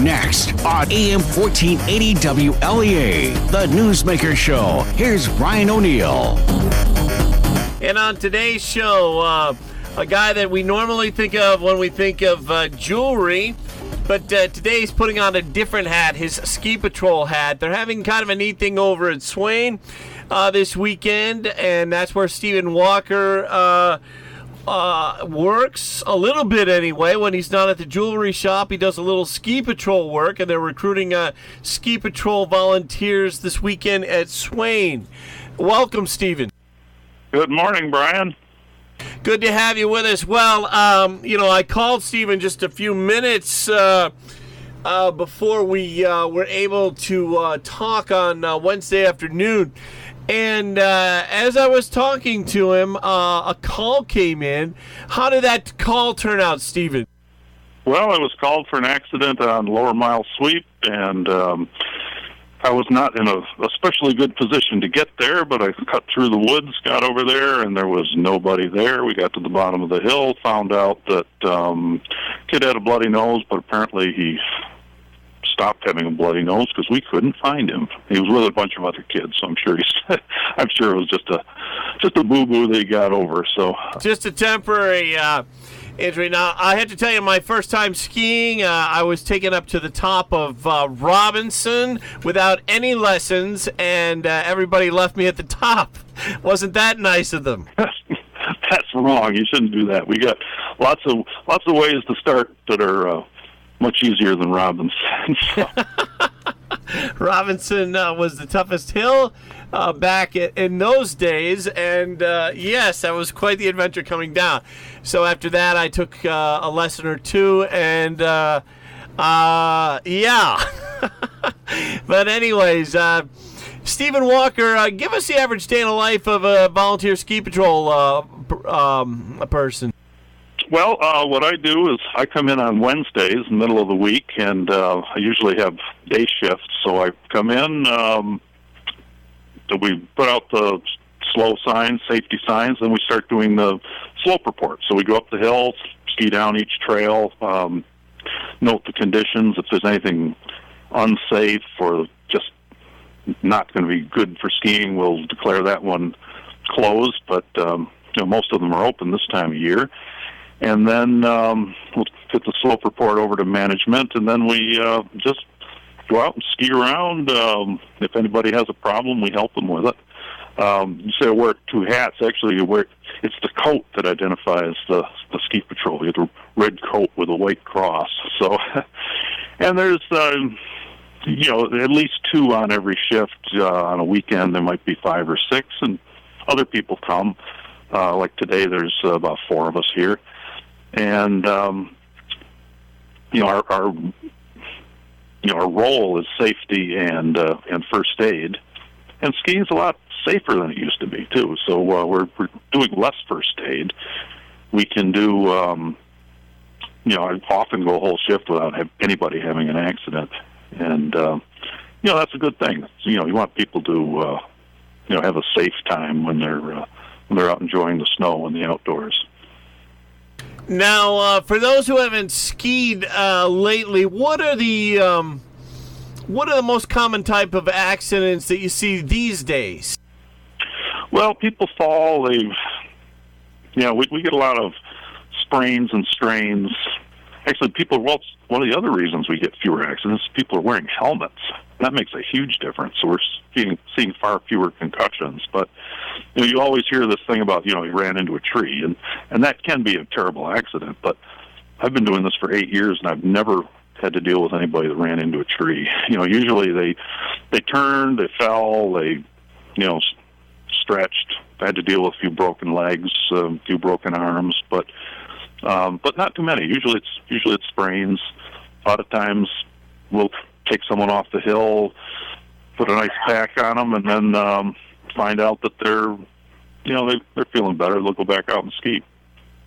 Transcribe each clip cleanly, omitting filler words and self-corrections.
Next on AM 1480 WLEA, the Newsmaker Show. Here's Brian O'Neill. And on today's show, a guy that we normally think of when we think of jewelry, but today he's putting on a different hat, his ski patrol hat. They're having kind of a neat thing over at Swain this weekend, and that's where Stephen Walker works a little bit anyway. When he's not at the jewelry shop, he does a little ski patrol work, and they're recruiting ski patrol volunteers this weekend at Swain. Welcome, Stephen. Good morning, Brian. Good to have you with us. Well, I called Stephen just a few minutes before we were able to talk on Wednesday afternoon. And as I was talking to him, a call came in. How did that call turn out, Stephen? Well, I was called for an accident on Lower Mile Sweep, and I was not in a especially good position to get there, but I cut through the woods, got over there, and there was nobody there. We got to the bottom of the hill, found out that kid had a bloody nose, but apparently he stopped having a bloody nose because we couldn't find him. He was with a bunch of other kids, so I'm sure it was just a boo-boo that he got over. So just a temporary injury. Now, I had to tell you, my first time skiing, I was taken up to the top of Robinson without any lessons, and everybody left me at the top. Wasn't that nice of them? That's wrong. You shouldn't do that. We got lots of ways to start that are much easier than Robinson. Robinson was the toughest hill back in those days, and yes, that was quite the adventure coming down. So after that, I took a lesson or two, and yeah. But anyways, Stephen Walker, give us the average day in the life of a volunteer ski patrol person. Well, what I do is I come in on Wednesdays, middle of the week, and I usually have day shifts. So I come in, we put out the slow signs, safety signs, then we start doing the slope report. So we go up the hill, ski down each trail, note the conditions. If there's anything unsafe or just not going to be good for skiing, we'll declare that one closed. But most of them are open this time of year. And then we'll get the slope report over to management, and then we just go out and ski around. If anybody has a problem, we help them with it. You say I wear two hats. Actually, it's the coat that identifies the ski patrol. You have a red coat with a white cross. So, and there's at least two on every shift. On a weekend, there might be 5 or 6, and other people come. Like today, there's about 4 of us here. And our role is safety and first aid, and skiing's a lot safer than it used to be too. So we're doing less first aid. We can do I often go a whole shift without anybody having an accident, and that's a good thing. You want people to have a safe time when they're out enjoying the snow and the outdoors. Now, for those who haven't skied lately, what are the most common type of accidents that you see these days? Well, people fall. We get a lot of sprains and strains. Actually, one of the other reasons we get fewer accidents, people are wearing helmets. That makes a huge difference. So we're seeing far fewer concussions. But you always hear this thing about he ran into a tree, and that can be a terrible accident. But I've been doing this for 8 years, and I've never had to deal with anybody that ran into a tree. Usually they turned, they fell, they stretched. I had to deal with a few broken legs, a few broken arms, but not too many. Usually it's sprains. A lot of times we'll take someone off the hill, put a nice pack on them, and then find out that they're feeling better. They'll go back out and ski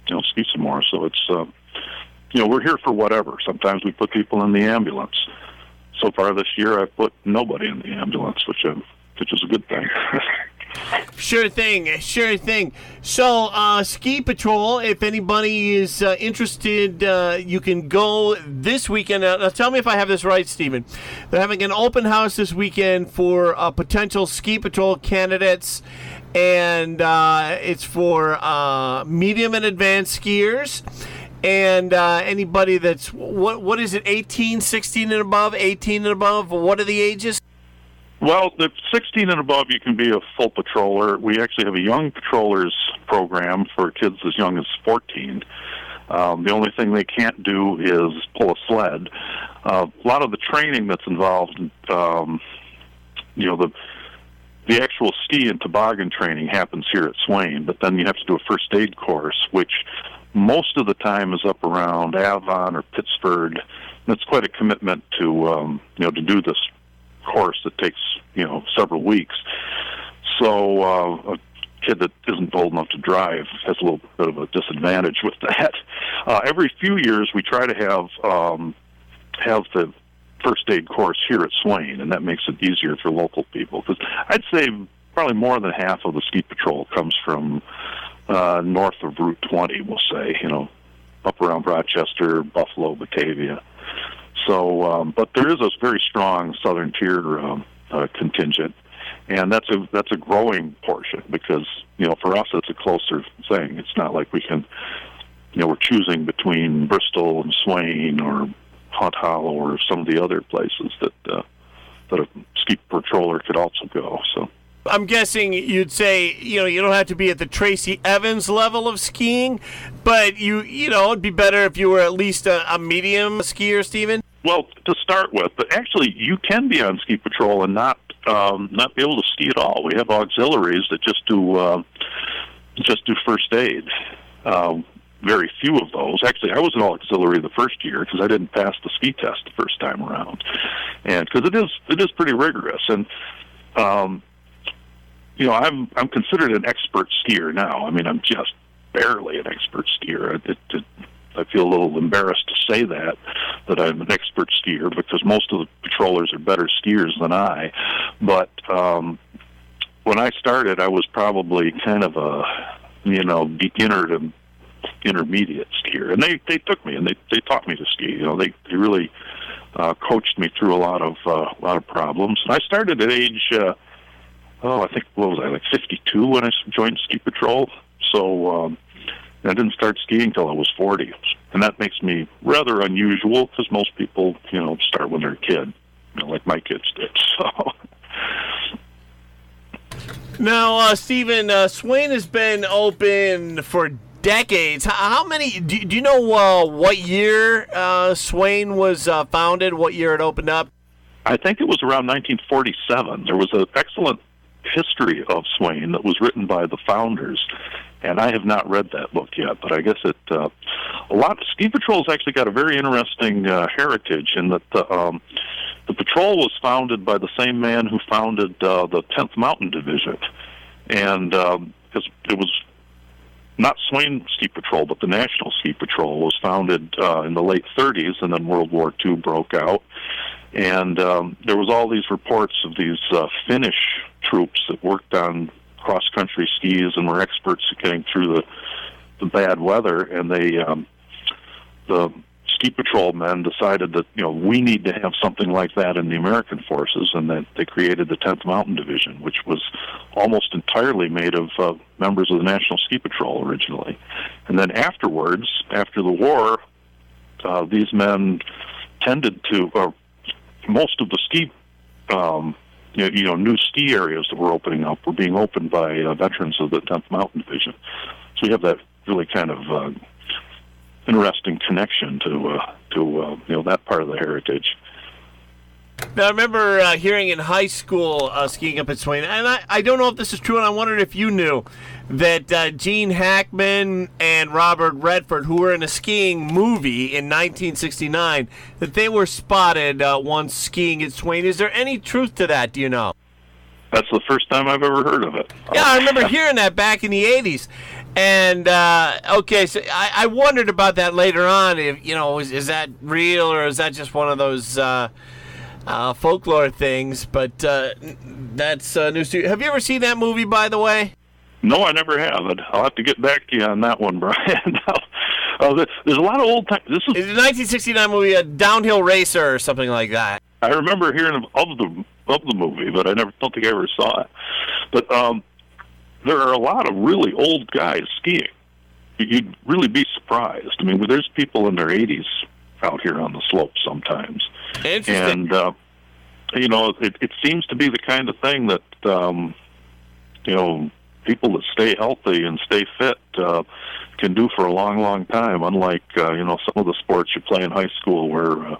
some more. So it's we're here for whatever. Sometimes we put people in the ambulance. So far this year, I've put nobody in the ambulance, which is a good thing. Sure thing, sure thing. So, Ski Patrol, if anybody is interested, you can go this weekend. Now, tell me if I have this right, Stephen. They're having an open house this weekend for potential Ski Patrol candidates, and it's for medium and advanced skiers. And anybody that's, what is it, 18, 16 and above, 18 and above? What are the ages? Well, the 16 and above, you can be a full patroller. We actually have a young patrollers program for kids as young as 14. The only thing they can't do is pull a sled. A lot of the training that's involved, the actual ski and toboggan training happens here at Swain, but then you have to do a first aid course, which most of the time is up around Avon or Pittsford. And it's quite a commitment to do this course that takes several weeks. So a kid that isn't old enough to drive has a little bit of a disadvantage with that. Every few years we try to have the first aid course here at Swain, and that makes it easier for local people, because I'd say probably more than half of the ski patrol comes from north of Route 20, we'll say, up around Rochester, Buffalo, Batavia. So, but there is a very strong southern tier contingent, and that's a growing portion, because for us it's a closer thing. It's not like we can, we're choosing between Bristol and Swain or Hunt Hollow or some of the other places that a ski patroller could also go. So. I'm guessing you'd say, you don't have to be at the Tracy Evans level of skiing, but it'd be better if you were at least a medium skier, Stephen? Well, to start with, but actually you can be on ski patrol and not be able to ski at all. We have auxiliaries that just do first aid. Very few of those. Actually, I was an auxiliary the first year because I didn't pass the ski test the first time around, and because it is pretty rigorous. And I'm considered an expert skier now. I mean, I'm just barely an expert skier. I feel a little embarrassed to say that I'm an expert skier, because most of the patrollers are better skiers than I. But when I started, I was probably kind of a beginner to intermediate skier, and they took me and they taught me to ski. They really coached me through a lot of problems. And I started at age I think, what was I, like 52 when I joined Ski Patrol. So I didn't start skiing until I was 40. And that makes me rather unusual, because most people, start when they're a kid, like my kids did. So. Now, Stephen, Swain has been open for decades. How many, do you know what year Swain was founded, what year it opened up? I think it was around 1947. There was an excellent history of Swain that was written by the founders, and I have not read that book yet, but I guess a lot of Ski Patrol's actually got a very interesting heritage, in that the patrol was founded by the same man who founded the 10th Mountain Division, and it was not Swain Ski Patrol, but the National Ski Patrol was founded in the late 30s, and then World War II broke out. And there was all these reports of these Finnish troops that worked on cross-country skis and were experts at getting through the bad weather. And the ski patrol men decided that we need to have something like that in the American forces, and that they created the 10th Mountain Division, which was almost entirely made of members of the National Ski Patrol originally. And then afterwards, after the war, these men tended to. Most of the ski, new ski areas that were opening up were being opened by veterans of the 10th Mountain Division. So we have that really kind of interesting connection to that part of the heritage. Now, I remember hearing in high school skiing up at Swain, and I don't know if this is true, and I wondered if you knew that Gene Hackman and Robert Redford, who were in a skiing movie in 1969, that they were spotted once skiing at Swain. Is there any truth to that, do you know? That's the first time I've ever heard of it. Yeah, I remember hearing that back in the 80s. And, okay, so I wondered about that later on, if, is that real, or is that just one of those folklore things, but that's news to you. Have you ever seen that movie, by the way? No, I never have. I'll have to get back to you on that one, Brian. There's a lot of old time. It's a 1969 movie, a downhill racer or something like that. I remember hearing of the movie, but I don't think I ever saw it. But there are a lot of really old guys skiing. You'd really be surprised. I mean, there's people in their 80s out here on the slopes sometimes. Interesting. And it seems to be the kind of thing that people that stay healthy and stay fit can do for a long, long time, unlike, some of the sports you play in high school where,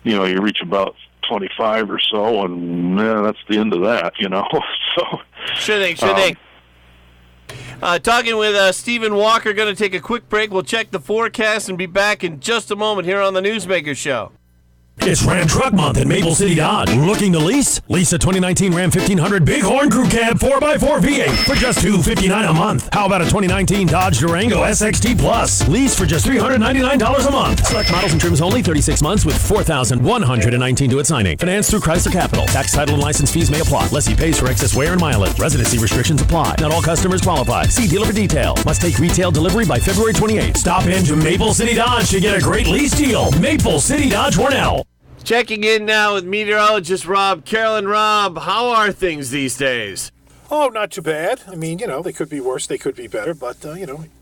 you reach about 25 or so, and that's the end of that, So, Sure thing. Talking with Stephen Walker, going to take a quick break. We'll check the forecast and be back in just a moment here on the Newsmaker Show. It's Ram Truck Month at Maple City Dodge. Looking to lease? Lease a 2019 Ram 1500 Bighorn Crew Cab 4x4 V8 for just $259 a month. How about a 2019 Dodge Durango SXT Plus? Lease for just $399 a month. Select models and trims only, 36 months with $4,119 to its signing. Finance through Chrysler Capital. Tax, title, and license fees may apply. Lessee pays for excess wear and mileage. Residency restrictions apply. Not all customers qualify. See dealer for details. Must take retail delivery by February 28th. Stop into Maple City Dodge to get a great lease deal. Maple City Dodge Hornell. Checking in now with meteorologist Rob Carolyn. Rob, how are things these days? Oh, not too bad. I mean, they could be worse, they could be better, but,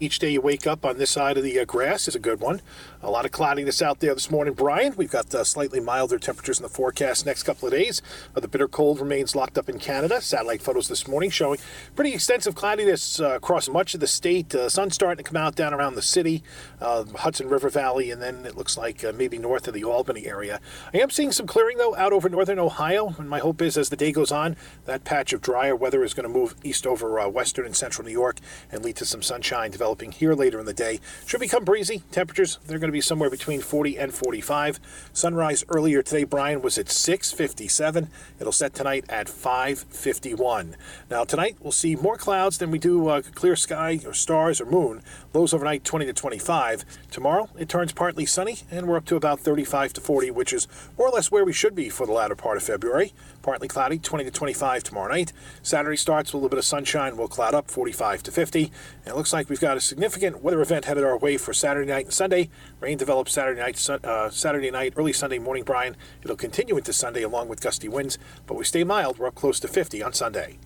each day you wake up on this side of the grass is a good one. A lot of cloudiness out there this morning, Brian. We've got slightly milder temperatures in the forecast next couple of days. The bitter cold remains locked up in Canada. Satellite photos this morning showing pretty extensive cloudiness across much of the state. Sun's starting to come out down around the city, Hudson River Valley, and then it looks like maybe north of the Albany area. I am seeing some clearing, though, out over northern Ohio, and my hope is as the day goes on, that patch of drier weather is going to move east over western and central New York and lead to some sunshine developing here later in the day. Should become breezy. Temperatures, they're going to be somewhere between 40 and 45. Sunrise earlier today, Brian, was at 6:57. It'll set tonight at 5:51. Now, tonight, we'll see more clouds than we do clear sky or stars or moon. Lows overnight 20 to 25. Tomorrow, it turns partly sunny, and we're up to about 35 to 40, which is more or less where we should be for the latter part of February. Partly cloudy, 20 to 25 tomorrow night. Saturday starts with a little bit of sunshine. We'll cloud up 45 to 50. And it looks like we've got a significant weather event headed our way for Saturday night and Sunday. Rain develops Saturday night, early Sunday morning, Brian. It'll continue into Sunday along with gusty winds, but we stay mild. We're up close to 50 on Sunday.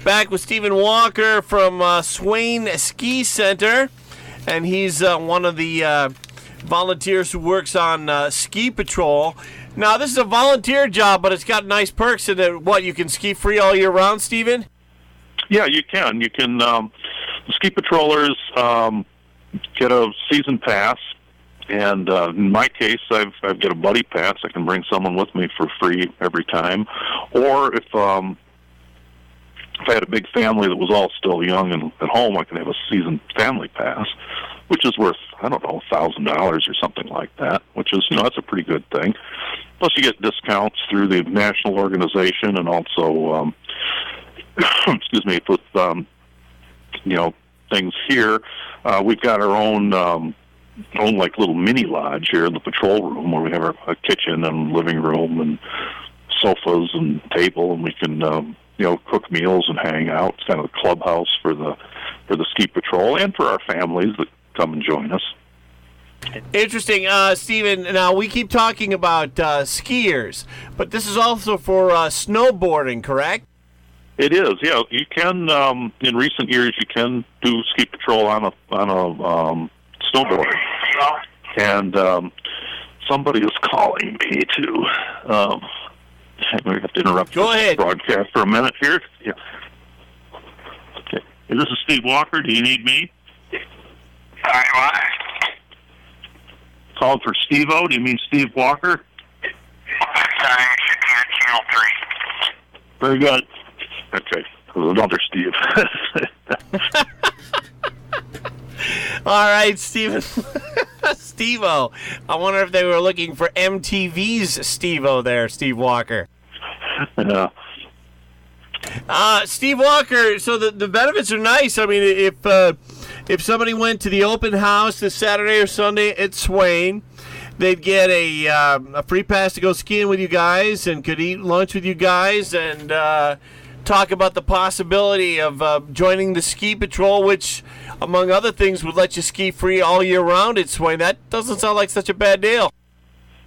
Back with Stephen Walker from Swain Ski Center, and he's one of the volunteers who works on ski patrol. Now, this is a volunteer job, but it's got nice perks in it. What, you can ski free all year round, Stephen? Yeah, you can. You can. Ski patrollers get a season pass, and in my case, I've got a buddy pass. I can bring someone with me for free every time. Or if I had a big family that was all still young and at home, I can have a season family pass, which is worth, $1,000 or something like that, which is, that's a pretty good thing. Plus you get discounts through the national organization and also, with, things here. We've got our own like little mini lodge here in the patrol room where we have a kitchen and living room and sofas and table, and we can, cook meals and hang out. It's kind of the clubhouse for the ski patrol and for our families that come and join us. Interesting, Stephen. Now, we keep talking about skiers, but this is also for snowboarding, correct? It is, yeah. You can, in recent years, you can do ski patrol on a snowboard. And somebody is calling me to. We have to interrupt the broadcast for a minute here. Yeah. Okay. This is Steve Walker. Do you need me? Called for Steve-O. Do you mean Steve Walker? Channel 3. Very good. Okay. Another Steve. All right, Steven. Steve-O. I wonder if they were looking for MTV's Steve-O there, Steve Walker. Yeah. Steve Walker, so the benefits are nice. I mean, if somebody went to the open house this Saturday or Sunday at Swain, they'd get a free pass to go skiing with you guys and could eat lunch with you guys and talk about the possibility of joining the ski patrol, which, among other things, would let you ski free all year round at Swain. That doesn't sound like such a bad deal.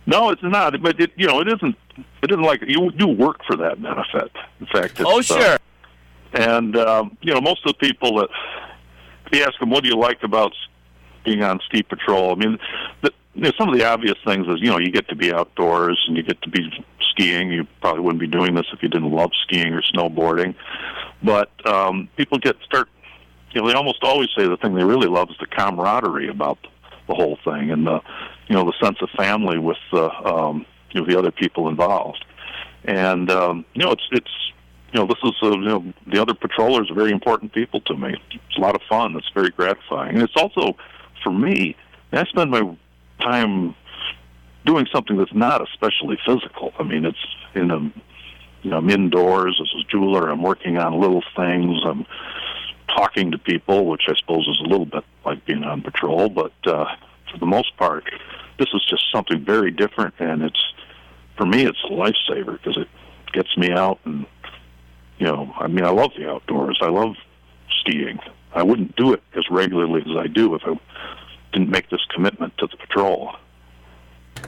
No, it's not. But it isn't. It isn't like you do work for that benefit. In fact, it's, sure. And most of the people that, if you ask them, what do you like about being on ski patrol? I mean, some of the obvious things is, you get to be outdoors and you get to be skiing. You probably wouldn't be doing this if you didn't love skiing or snowboarding. But people they almost always say the thing they really love is the camaraderie about the whole thing and the sense of family with the other people involved. And this is the other patrollers are very important people to me. It's a lot of fun. It's very gratifying. And it's also, for me, I spend my time doing something that's not especially physical. I mean, it's I'm indoors as a jeweler. I'm working on little things. I'm talking to people, which I suppose is a little bit like being on patrol. But for the most part, this is just something very different. And for me, it's a lifesaver because it gets me out and, I love the outdoors. I love skiing. I wouldn't do it as regularly as I do if I didn't make this commitment to the patrol.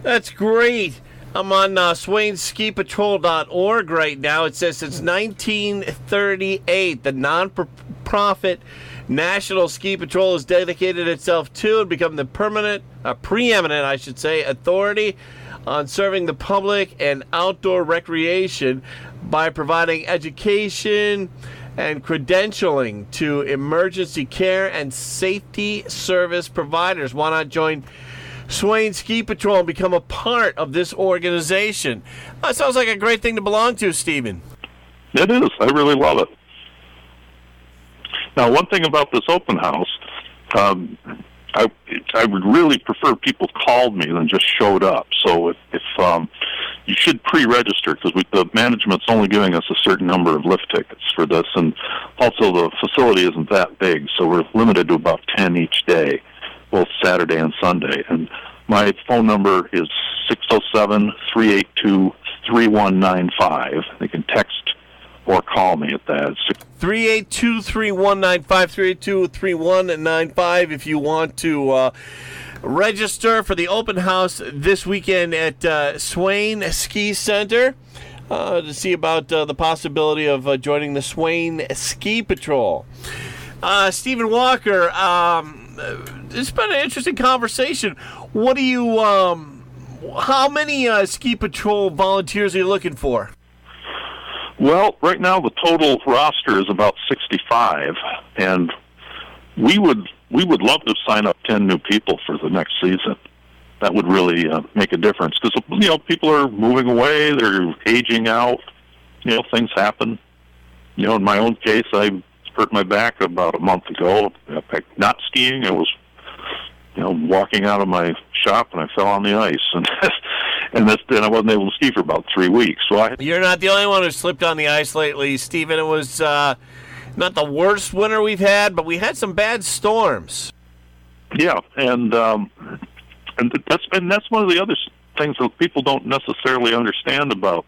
That's great. I'm on SwainSkiPatrol.org right now. It says since 1938, the non-profit National Ski Patrol has dedicated itself to and become the preeminent, authority on serving the public and outdoor recreation by providing education and credentialing to emergency care and safety service providers. Why not join Swain Ski Patrol and become a part of this organization? That sounds like a great thing to belong to, Stephen. It is. I really love it. Now, one thing about this open house, I would really prefer people called me than just showed up. So if you should pre-register because the management's only giving us a certain number of lift tickets for this, and also the facility isn't that big, so we're limited to about 10 each day, both Saturday and Sunday. And my phone number is 607-382-3195. They can text or call me at that. 382-3195, 382-3195 if you want to register for the open house this weekend at Swain Ski Center to see about the possibility of joining the Swain Ski Patrol. Stephen Walker, it's been an interesting conversation. What do you, how many ski patrol volunteers are you looking for? Well, right now the total roster is about 65, and we would love to sign up 10 new people for the next season. That would really make a difference because people are moving away, they're aging out. Things happen. In my own case, I hurt my back about a month ago. Not skiing, I was walking out of my shop and I fell on the ice, and I wasn't able to ski for about 3 weeks. So You're not the only one who slipped on the ice lately, Stephen. It was not the worst winter we've had, but we had some bad storms. Yeah, and that's one of the other things that people don't necessarily understand about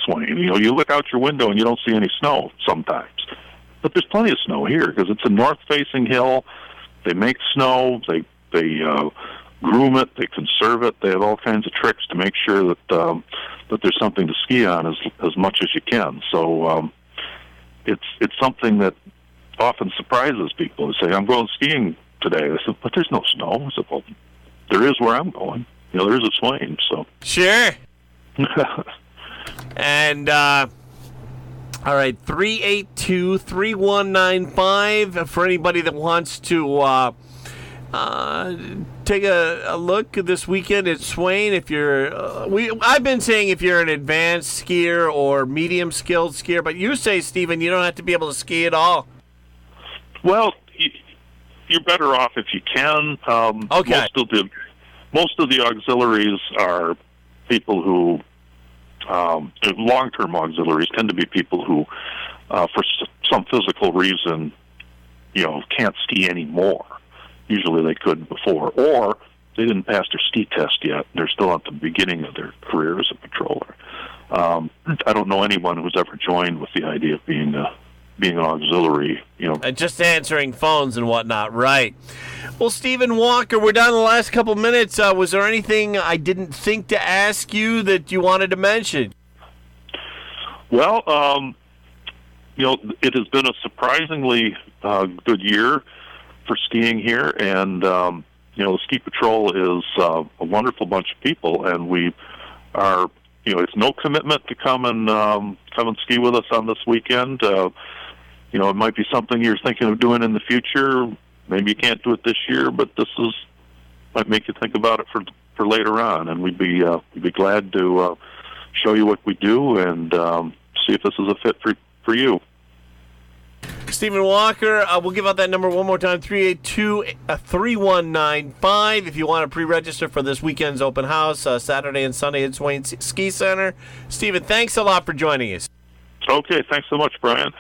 Swain. You look out your window and you don't see any snow sometimes, but there's plenty of snow here because it's a north-facing hill. They make snow. They groom it, they conserve it, they have all kinds of tricks to make sure that there's something to ski on as much as you can. So it's something that often surprises people. They say, I'm going skiing today. I said, but there's no snow. I said, well, there is where I'm going. There is a Swain, so. Sure. And, all right, 382-3195 for anybody that wants to take a look this weekend at Swain. If you're, I've been saying if you're an advanced skier or medium skilled skier, but you say, Stephen, you don't have to be able to ski at all. Well, you're better off if you can. Okay. Most of the auxiliaries are people who, long-term auxiliaries tend to be people who, for some physical reason, can't ski anymore. Usually they could before, or didn't pass their ski test yet. They're still at the beginning of their career as a patroller. I don't know anyone who's ever joined with the idea of being an auxiliary, Just answering phones and whatnot, right. Well, Stephen Walker, we're down to the last couple minutes. Was there anything I didn't think to ask you that you wanted to mention? Well, it has been a surprisingly good year for skiing here, and, the Ski Patrol is a wonderful bunch of people, and we are, it's no commitment to come and ski with us on this weekend. It might be something you're thinking of doing in the future. Maybe you can't do it this year, but might make you think about it for later on. And we'd be glad to show you what we do and see if this is a fit for you. Stephen Walker, we'll give out that number one more time, 382-3195. If you want to pre-register for this weekend's open house, Saturday and Sunday at Swain Ski Center. Stephen, thanks a lot for joining us. Okay, thanks so much, Brian.